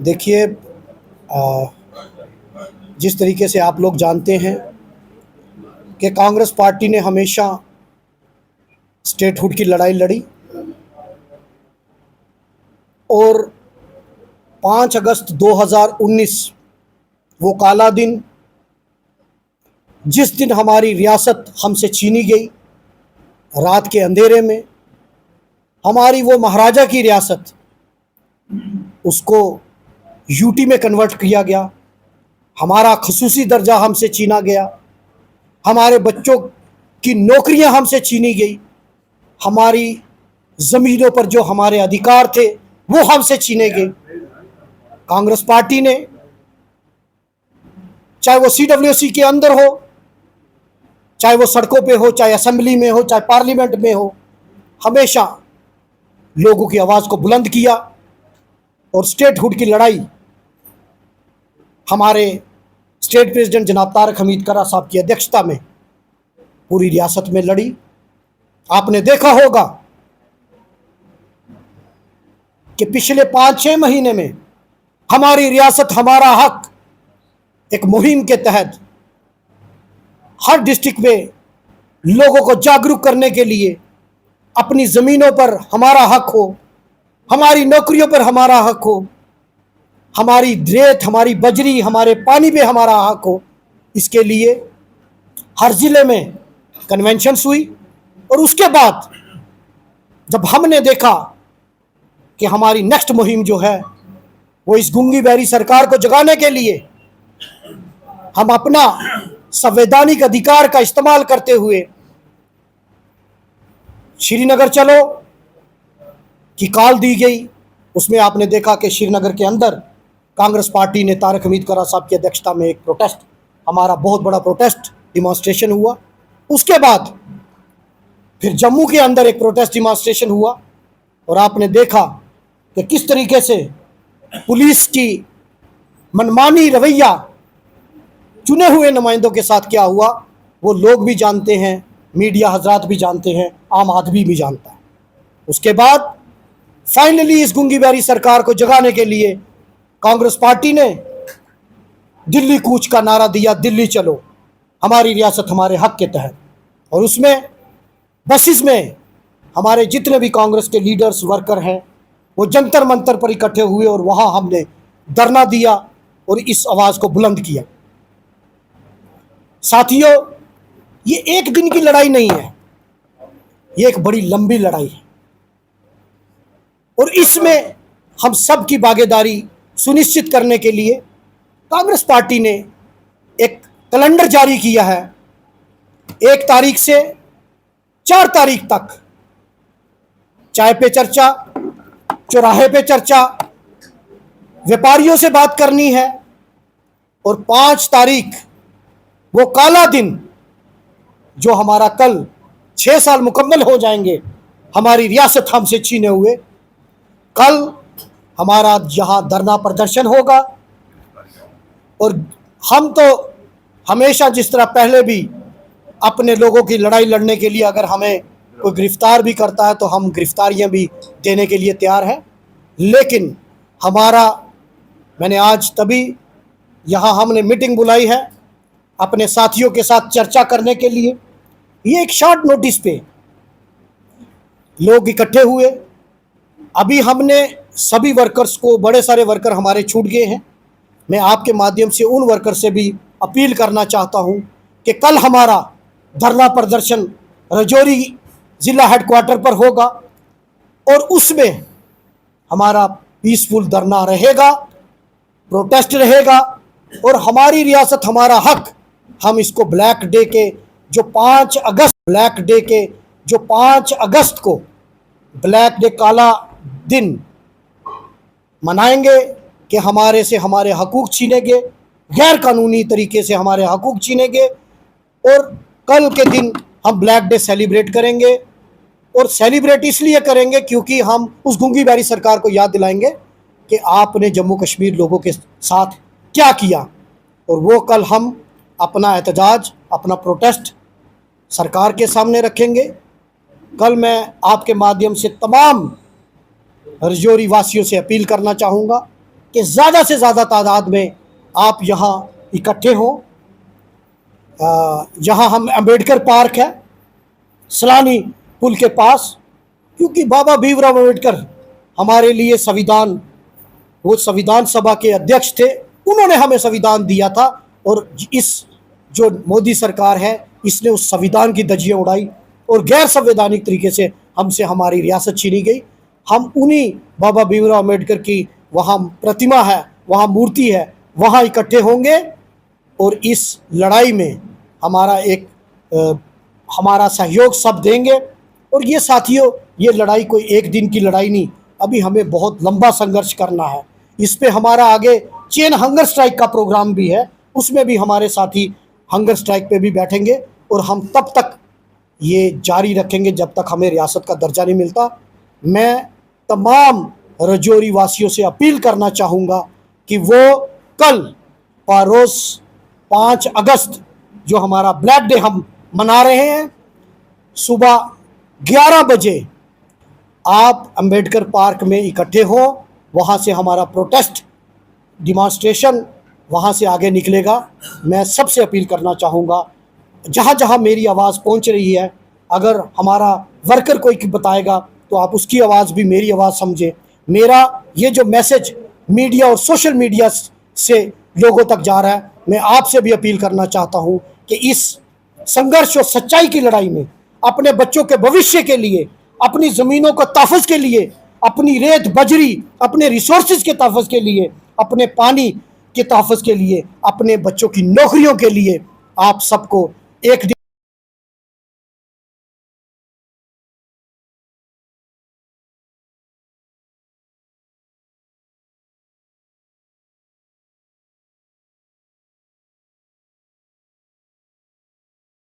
देखिए, जिस तरीके से आप लोग जानते हैं कि कांग्रेस पार्टी ने हमेशा स्टेटहुड की लड़ाई लड़ी और 5 अगस्त 2019 वो काला दिन, जिस दिन हमारी रियासत हमसे छीनी गई, रात के अंधेरे में हमारी वो महाराजा की रियासत, उसको यूटी में कन्वर्ट किया गया, हमारा खसूसी दर्जा हमसे छीना गया, हमारे बच्चों की नौकरियां हमसे छीनी गई, हमारी ज़मीनों पर जो हमारे अधिकार थे वो हमसे छीने गए। कांग्रेस पार्टी ने, चाहे वो सीडब्ल्यूसी के अंदर हो, चाहे वो सड़कों पे हो, चाहे असेंबली में हो, चाहे पार्लियामेंट में हो, हमेशा लोगों की आवाज़ को बुलंद किया और स्टेटहुड की लड़ाई हमारे स्टेट प्रेसिडेंट जनाब तारक हमीद कर्रा साहब की अध्यक्षता में पूरी रियासत में लड़ी। आपने देखा होगा कि पिछले 5-6 महीने में हमारी रियासत हमारा हक एक मुहिम के तहत हर डिस्ट्रिक्ट में लोगों को जागरूक करने के लिए, अपनी ज़मीनों पर हमारा हक हो, हमारी नौकरियों पर हमारा हक हो, हमारी रेत, हमारी बजरी, हमारे पानी पे हमारा हक हो, इसके लिए हर ज़िले में कन्वेंशंस हुई। और उसके बाद जब हमने देखा कि हमारी नेक्स्ट मुहिम जो है वो इस गूंगी बहरी सरकार को जगाने के लिए हम अपना संवैधानिक अधिकार का इस्तेमाल करते हुए श्रीनगर चलो की कॉल दी गई। उसमें आपने देखा कि श्रीनगर के अंदर कांग्रेस पार्टी ने तारक हमीद कर्रा साहब की अध्यक्षता में एक प्रोटेस्ट, हमारा बहुत बड़ा प्रोटेस्ट डिमॉन्स्ट्रेशन हुआ। उसके बाद फिर जम्मू के अंदर एक प्रोटेस्ट डिमॉन्स्ट्रेशन हुआ और आपने देखा कि किस तरीके से पुलिस की मनमानी रवैया चुने हुए नुमाइंदों के साथ क्या हुआ, वो लोग भी जानते हैं, मीडिया हजरात भी जानते हैं, आम आदमी भी जानता है। उसके बाद फाइनली इस गूंगी बहरी सरकार को जगाने के लिए कांग्रेस पार्टी ने दिल्ली कूच का नारा दिया, दिल्ली चलो, हमारी रियासत हमारे हक के तहत। और उसमें बसेस में हमारे जितने भी कांग्रेस के लीडर्स, वर्कर हैं, वो जंतर मंतर पर इकट्ठे हुए और वहाँ हमने धरना दिया और इस आवाज़ को बुलंद किया। साथियों, ये एक दिन की लड़ाई नहीं है, ये एक बड़ी लंबी लड़ाई है और इसमें हम सब की भागीदारी सुनिश्चित करने के लिए कांग्रेस पार्टी ने एक कैलेंडर जारी किया है। 1 तारीख से 4 तारीख तक चाय पे चर्चा, चौराहे पे चर्चा, व्यापारियों से बात करनी है और 5 तारीख वो काला दिन जो हमारा कल 6 साल मुकम्मल हो जाएंगे हमारी रियासत हमसे छीने हुए, कल हमारा यहाँ धरना प्रदर्शन होगा। और हम तो हमेशा जिस तरह पहले भी अपने लोगों की लड़ाई लड़ने के लिए अगर हमें कोई गिरफ्तार भी करता है तो हम गिरफ्तारियाँ भी देने के लिए तैयार हैं, लेकिन मैंने आज तभी यहाँ हमने मीटिंग बुलाई है अपने साथियों के साथ चर्चा करने के लिए। ये एक शॉर्ट नोटिस पे लोग इकट्ठे हुए। अभी हमने सभी वर्कर्स को, बड़े सारे वर्कर हमारे छूट गए हैं। मैं आपके माध्यम से उन वर्कर से भी अपील करना चाहता हूं कि कल हमारा धरना प्रदर्शन राजौरी ज़िला हेडक्वार्टर पर होगा और उसमें हमारा पीसफुल धरना रहेगा, प्रोटेस्ट रहेगा और हमारी रियासत हमारा हक, हम इसको ब्लैक डे के जो 5 अगस्त को ब्लैक डे, काला दिन मनाएंगे कि हमारे से हमारे हकूक़ छीने गए, गैर कानूनी तरीके से हमारे हकूक़ छीने गए। और कल के दिन हम ब्लैक डे सेलिब्रेट करेंगे और सेलिब्रेट इसलिए करेंगे क्योंकि हम उस गूंगी बहरी सरकार को याद दिलाएंगे कि आपने जम्मू कश्मीर लोगों के साथ क्या किया। और वो कल हम अपना एहतजाज, अपना प्रोटेस्ट सरकार के सामने रखेंगे। कल मैं आपके माध्यम से तमाम रजौरी वासियों से अपील करना चाहूँगा कि ज़्यादा से ज़्यादा तादाद में आप यहाँ इकट्ठे हों। जहाँ हम अम्बेडकर पार्क है सलानी पुल के पास, क्योंकि बाबा भीमराव अम्बेडकर हमारे लिए संविधान, वो संविधान सभा के अध्यक्ष थे, उन्होंने हमें संविधान दिया था। और इस जो मोदी सरकार है इसने उस संविधान की धज्जियां उड़ाई और गैर संवैधानिक तरीके से हमसे हमारी रियासत छीनी गई। हम उन्हीं बाबा भीमराव अम्बेडकर की वहाँ प्रतिमा है, वहाँ मूर्ति है, वहाँ इकट्ठे होंगे और इस लड़ाई में हमारा सहयोग सब देंगे। और ये साथियों, ये लड़ाई कोई एक दिन की लड़ाई नहीं, अभी हमें बहुत लंबा संघर्ष करना है। इस पे हमारा आगे चेन हंगर स्ट्राइक का प्रोग्राम भी है, उसमें भी हमारे साथी हंगर स्ट्राइक पे भी बैठेंगे और हम तब तक ये जारी रखेंगे जब तक हमें रियासत का दर्जा नहीं मिलता। मैं तमाम रजौरी वासियों से अपील करना चाहूँगा कि वो कल रोज़ 5 अगस्त जो हमारा ब्लैक डे हम मना रहे हैं, सुबह 11 बजे आप अंबेडकर पार्क में इकट्ठे हो। वहाँ से हमारा प्रोटेस्ट डिमॉन्स्ट्रेशन वहाँ से आगे निकलेगा। मैं सबसे अपील करना चाहूँगा, जहाँ जहाँ मेरी आवाज़ पहुँच रही है, अगर हमारा वर्कर कोई बताएगा तो आप उसकी आवाज़ भी मेरी आवाज़ समझें। मेरा ये जो मैसेज मीडिया और सोशल मीडिया से लोगों तक जा रहा है, मैं आपसे भी अपील करना चाहता हूँ कि इस संघर्ष और सच्चाई की लड़ाई में अपने बच्चों के भविष्य के लिए, अपनी ज़मीनों को तहफ़्फ़ुज़ के लिए, अपनी रेत बजरी, अपने रिसोर्सेज के तहफ़्फ़ुज़ के लिए, अपने पानी के तहफ़्फ़ुज़ के लिए, अपने बच्चों की नौकरियों के लिए आप सबको एक दिन